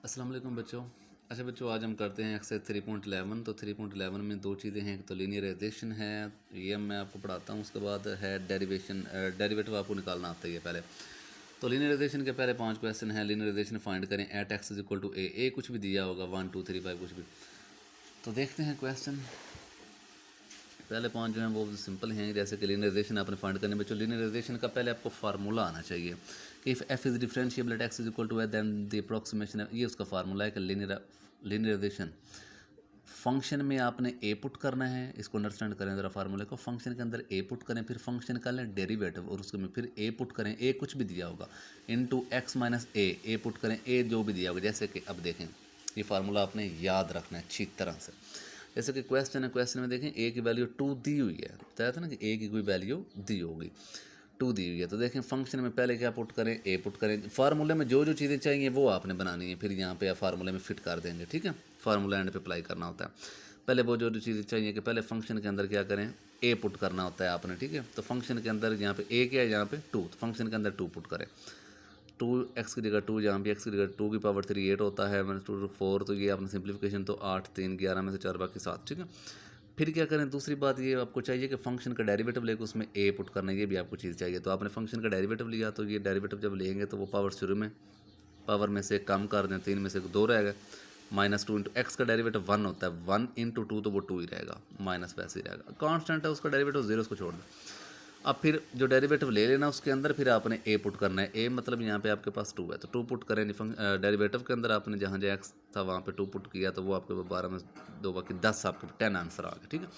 अस्सलाम वालेकुम बच्चों। अच्छा बच्चों, आज हम करते हैं एक्सरसाइज 3.11। तो 3.11 में दो चीज़ें हैं, एक तो लीनियराइजेशन है, ये मैं आपको पढ़ाता हूँ। उसके बाद है डेरिवेशन, डेरिवेटिव आपको निकालना आता है ये पहले। तो लीनियराइजेशन के पहले 5 क्वेश्चन हैं। लीनियराइजेशन फाइंड करें at x is equal to a कुछ भी दिया होगा, 1 2 3 5 कुछ भी। तो देखते हैं क्वेश्चन। पहले 5 जो हैं वो सिंपल हैं, जैसे कि लीनियराइजेशन आपने फाइंड करने बच्चों। लीनियराइजेशन का पहले आपको फार्मूला आना चाहिए कि if F is differentiable at x is equal to A then the approximation है। ये उसका फार्मूला है कि लीनियराइजेशन फंक्शन में आपने ए पुट करना है। इसको अंडरस्टैंड करें ज़रा फार्मूले को। फंक्शन के अंदर ए पुट करें, फिर फंक्शन का लें डेरिवेटिव और उसके में फिर ए पुट करें, ए कुछ भी दिया होगा, इनटू एक्स माइनस ए पुट करें, ए जो भी दिया होगा। जैसे कि अब देखें, ये फार्मूला आपने याद रखना है अच्छी तरह से। जैसे कि क्वेश्चन है, क्वेश्चन में देखें ए की वैल्यू 2 दी हुई है, बताया था ना कि ए की कोई वैल्यू दी होगी, 2 दी हुई है। तो देखें फंक्शन में पहले क्या पुट करें, ए पुट करें। फार्मूले में जो जो चीज़ें चाहिए वो आपने बनानी है, फिर यहाँ पे आप फार्मूले में फिट कर देंगे, ठीक है। फार्मूला एंड पे अप्लाई करना होता है। पहले वो जो जो चीज़ें चाहिए कि पहले फंक्शन के अंदर क्या करें, ए पुट करना होता है आपने, ठीक है। तो फंक्शन के अंदर यहाँ पे ए क्या है, यहाँ पे 2, तो फंक्शन के अंदर 2 पुट करें। 2 एक्स की जगह 2, जहाँ भी एक्स की जगह 2 की पावर 3 8 होता है, मैंने 2 4, तो ये आपने सिंप्लीफिकेशन तो 8 3 11 में से 4 बाकी 7, ठीक है। फिर क्या करें, दूसरी बात ये आपको चाहिए कि फंक्शन का डेरिवेटिव लेकर उसमें ए पुट करना है, ये भी आपको चीज़ चाहिए। तो आपने फंक्शन का डेरिवेटिव लिया, तो ये डेरिवेटिव जब लेंगे तो वो पावर शुरू में पावर में से कम कर दें, 3 में से 2 रहेगा। -2 इंटू एक्स का डेरिवेटिव 1 होता है, 1 इंटू 2 तो वो 2 ही रहेगा, माइनस वैसे ही रहेगा। कांस्टेंट है उसका डेरिवेटिव 0, उसको छोड़ दें। अब फिर जो डेरिवेटिव ले लेना उसके अंदर फिर आपने ए पुट करना है। ए मतलब यहाँ पे आपके पास 2 है, तो 2 पुट करें डेरिवेटिव के अंदर। आपने जहाँ जहाँ एक्स था वहाँ पे 2 पुट किया, तो वो आपके 12 में 2 बाकी 10, आपके 10 आंसर आ गया, ठीक है।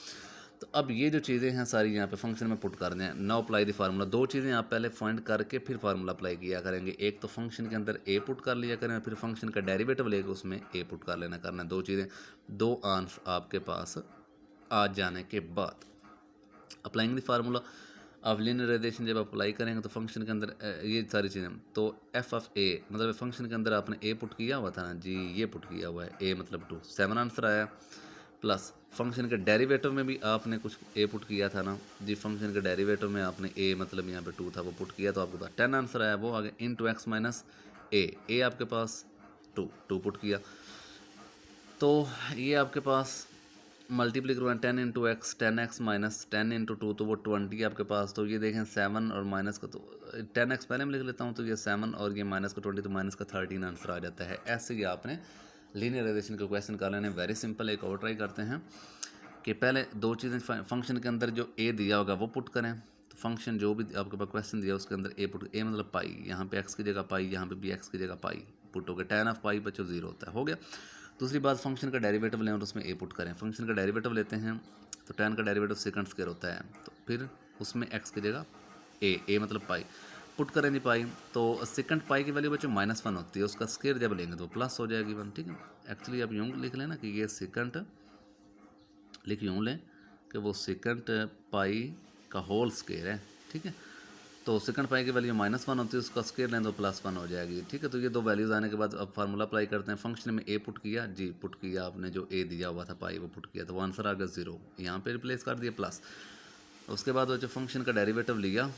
तो अब ये जो चीज़ें हैं सारी यहाँ पे फंक्शन में पुट करने हैं। Now apply the formula. दो चीज़ें आप पहले फाइंड करके फिर फार्मूला अप्लाई किया करेंगे। एक तो फंक्शन के अंदर ए पुट कर लिया करें, फिर फंक्शन का डेरिवेटिव लेकर उसमें ए पुट कर लेना करना है। दो चीज़ें, दो आंसर आपके पास आ जाने के बाद अप्लाइंग द फार्मूला। अब लिनियराइजेशन जब अप्लाई करेंगे तो फंक्शन के अंदर ये सारी चीज़ें, तो एफ ऑफ ए मतलब फंक्शन के अंदर आपने ए पुट किया हुआ था ना जी, ये पुट किया हुआ है ए मतलब 2, 7 आंसर आया। प्लस फंक्शन के डेरिवेटिव में भी आपने कुछ ए पुट किया था ना जी, फंक्शन के डेरिवेटिव में आपने ए मतलब यहाँ पे 2 था वो पुट किया, तो आपके पास 10 आंसर आया। वो आ गया इंटू एक्स माइनस ए आपके पास 2 पुट किया, तो ये आपके पास मल्टीप्लाई करूँ 10 into x, 10x minus 10 into 2, तो वो 20 आपके पास। तो ये देखें 7 और माइनस का, तो 10x पहले मैं लिख लेता हूँ, तो ये 7 और ये माइनस का 20, तो माइनस का 13 आंसर आ जाता है। ऐसे ही आपने लीनियराइजेशन का क्वेश्चन कर लेने। Very simple. एक और ट्राई करते हैं कि पहले दो चीज़ें फंक्शन के अंदर जो ए दिया होगा वो पुट करें। तो फंक्शन जो भी आपके पास क्वेश्चन दिया उसके अंदर ए पुट, ए मतलब पाई, यहाँ पे एक्स की जगह पाई, यहाँ पे भी एक्स की जगह पाई पुट हो गया। 10 ऑफ पाई बच्चों 0 होता है, हो गया। दूसरी बात, फंक्शन का डेरिवेटिव लें और उसमें ए पुट करें। फंक्शन का डेरिवेटिव लेते हैं तो 10 का डेरिवेटिव सेकंड स्क्वायर होता है, तो फिर उसमें एक्स की जगह ए मतलब पाई पुट करें नहीं पाई, तो सेकंड पाई की वैल्यू बच्चों -1 होती है, उसका स्क्वायर जब लेंगे तो प्लस हो जाएगी 1, ठीक है। एक्चुअली आप यूँ लिख लें ना कि ये सेकंड, लिख यूँ लें कि वो सेकंड पाई का होल स्क्वायर है, ठीक है। तो सेकंड पाई की वैल्यू -1 होती है, उसका स्क्वायर लें तो +1 हो जाएगी, ठीक है। तो ये दो वैल्यूज़ आने के बाद अब फार्मूला अप्लाई करते हैं। फंक्शन में ए पुट किया जी, पुट किया आपने, जो ए दिया हुआ था पाई वो पुट किया, तो वो आंसर आ गया 0, यहाँ पे रिप्लेस कर दिया प्लस। उसके बाद वो जो फंक्शन का डेरिवेटिव लिया,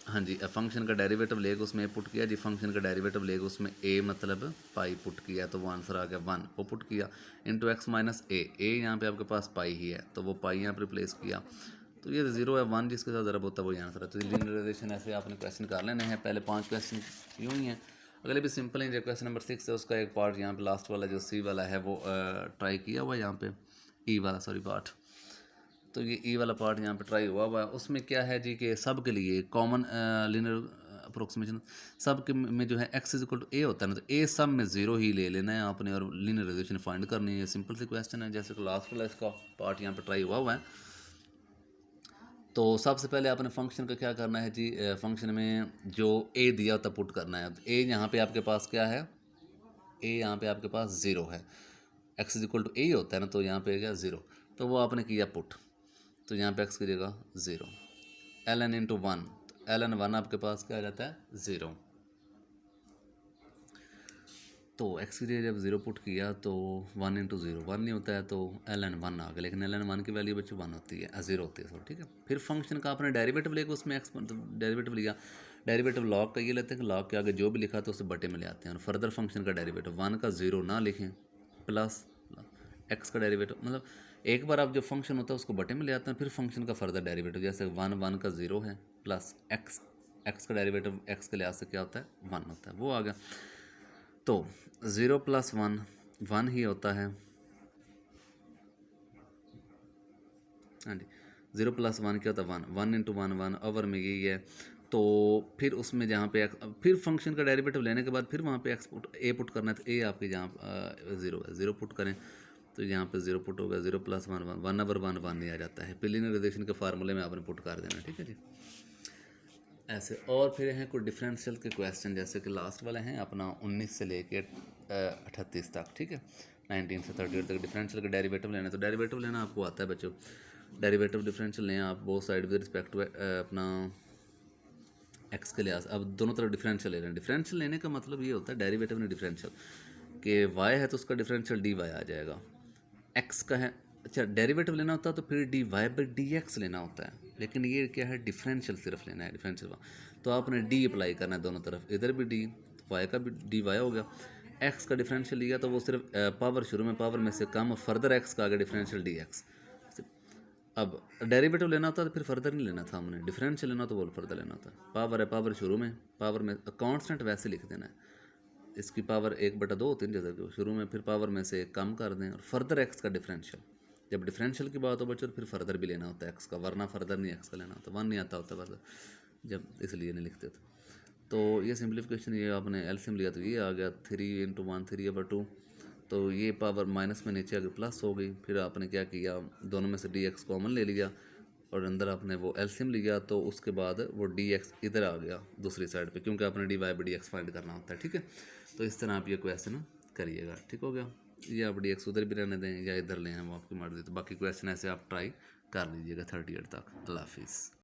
हाँ जी, फंक्शन का डेरिवेटिव लेकर उसमें ए पुट किया जी, फंक्शन का डेरिवेटिव लेकर उसमें ए मतलब पाई पुट किया, तो वो आंसर आ गया 1, वो पुट किया इंटू एक्स माइनस ए यहाँ पे आपके पास पाई ही है, तो वो पाई यहाँ पर रिप्लेस किया, तो ये 0 है, 1 जिसके साथ ज़रा होता है वही आंसर है। तो लीनियराइजेशन ऐसे आपने क्वेश्चन कर लेने हैं। पहले 5 क्वेश्चन यूँ ही हैं, अगले भी सिंपल हैं। जो क्वेश्चन नंबर 6 है उसका एक पार्ट यहाँ पे लास्ट वाला जो सी वाला है वो ट्राई किया हुआ है यहाँ पे, ई वाला सॉरी पार्ट। तो ये ई वाला पार्ट यहाँ पे ट्राई हुआ है। उसमें क्या है जी कि सब के लिए कॉमन लीनियर अप्रोक्सीमेशन, सब के में जो है एक्स इज इक्वल टू ए होता है ना, तो ए सब में 0 ही ले लेना है आपने और लीनियराइजेशन फाइंड करनी है। सिंपल सी क्वेश्चन है, जैसे कि लास्ट वाला इसका पार्ट यहाँ पे ट्राई हुआ है। तो सबसे पहले आपने फंक्शन का क्या करना है जी, फंक्शन में जो ए दिया होता पुट करना है। ए यहाँ पे आपके पास क्या है, ए यहाँ पे आपके पास 0 है, एक्स इज इक्वल टू ए होता है ना, तो यहाँ पे क्या 0, तो वो आपने किया पुट, तो यहाँ पे एक्स की जगह 0, एल एन इंटू 1, तो एल एन 1 आपके पास क्या आ जाता है 0, तो एक्स की जगह जब 0 पुट किया तो 1 इंटू 0 1 नहीं होता है, तो एल एन 1 आ गया, लेकिन एल एन 1 की वैल्यू बच्चों 1 होती है, 0 होती है सॉरी, ठीक है। फिर फंक्शन का आपने डेरिवेटिव लेकर उसमें एक्स डेरिवेटिव लिया, डेरिवेटिव लॉग का ये लेते हैं कि लॉग के आगे जो भी लिखा तो उसे बटे में ले आते हैं, और फर्दर फंक्शन का डेरिवेटिव 1 का 0 ना लिखें, प्लस एक्स का डेरिवेटिव, मतलब एक बार आप जो फंक्शन होता है उसको बटे में ले आते हैं, फिर फंक्शन का फर्दर डेरिवेटिव, जैसे 1 का 0 है, प्लस एक्स, एक्स का डेरिवेटिव एक्स के लिहाज से क्या होता है 1 होता है, वो आ गया। तो 0 + 1 1 ही होता है, हाँ जी, 0 + 1 क्या होता है 1, 1 × 1 1 ओवर में यही है। तो फिर उसमें जहाँ पे फिर फंक्शन का डेरिवेटिव लेने के बाद फिर वहाँ पे एक्स पुट ए पुट करना है, तो ए आपके जहाँ 0 है, 0 पुट करें तो यहाँ पे 0 पुट होगा, 0 + 1 1 1/1 ही आ जाता है, लिनियराइजेशन के फार्मूले में आपने पुट कर देना, ठीक है जी। ऐसे और फिर हैं कुछ डिफरेंशियल के क्वेश्चन, जैसे कि लास्ट वाले हैं अपना 19 से लेके 38 तक, ठीक है, 19 से 38 तक डिफरेंशियल का डेरिवेटिव लेना है। तो डेरिवेटिव लेना आपको आता है बच्चों, डेरिवेटिव डिफरेंशियल लें आप both side with respect to अपना एक्स के लिहाज, अब दोनों तरफ डिफरेंशियल ले रहे हैं। डिफरेंशियल लेने का मतलब ये होता है डेरिवेटिव में डिफरेंशियल कि वाई है तो उसका डिफरेंशियल डी वाई आ जाएगा, एक्स का है, अच्छा डेरिवेटिव लेना होता है तो फिर D Y by D X लेना होता है, लेकिन ये क्या है डिफरेंशियल सिर्फ लेना है, डिफरेंशियल तो आपने डी अप्लाई करना है दोनों तरफ, इधर भी डी, वाई का भी डी वाई हो गया, एक्स का डिफरेंशियल लिया तो वो सिर्फ पावर, शुरू में पावर में से कम और फर्दर एक्स का आगे डिफरेंशियल डी एक्स। अब डेरिवेटिव लेना होता तो फिर फर्दर नहीं लेना था हमने, डिफरेंशियल लेना तो वो फर्दर लेना होता है, पावर है पावर शुरू में, पावर में कांस्टेंट वैसे लिख देना है, इसकी पावर 1/2 होती है जैसे कि शुरू में, फिर पावर में से कम कर दें, और फर्दर एक्स का डिफरेंशियल, जब डिफरेंशियल की बात हो बच्चों तो फिर फर्दर भी लेना होता है एक्स का, वरना फर्दर नहीं एक्स का लेना होता, 1 नहीं आता होता फर्दर, जब इसलिए नहीं लिखते थे। तो ये सिंप्लीफिकेशन, ये आपने एलसीएम लिया तो ये आ गया 3 × 1 3/2, तो ये पावर माइनस में नीचे आगे प्लस हो गई, फिर आपने क्या किया दोनों में से डी एक्स कॉमन ले लिया और अंदर आपने वो एलसीएम लिया, तो उसके बाद वो डी एक्स इधर आ गया दूसरी साइड पे, क्योंकि आपने D Y by D X find करना होता है, ठीक है। तो इस तरह आप ये क्वेश्चन करिएगा, ठीक हो गया। ये आप डी एक्स उधर भी रहने दें या इधर लें, वो आपकी मर्जी, तो बाकी क्वेश्चन ऐसे आप ट्राई कर लीजिएगा 38 तक। अल्लाह हाफिज़।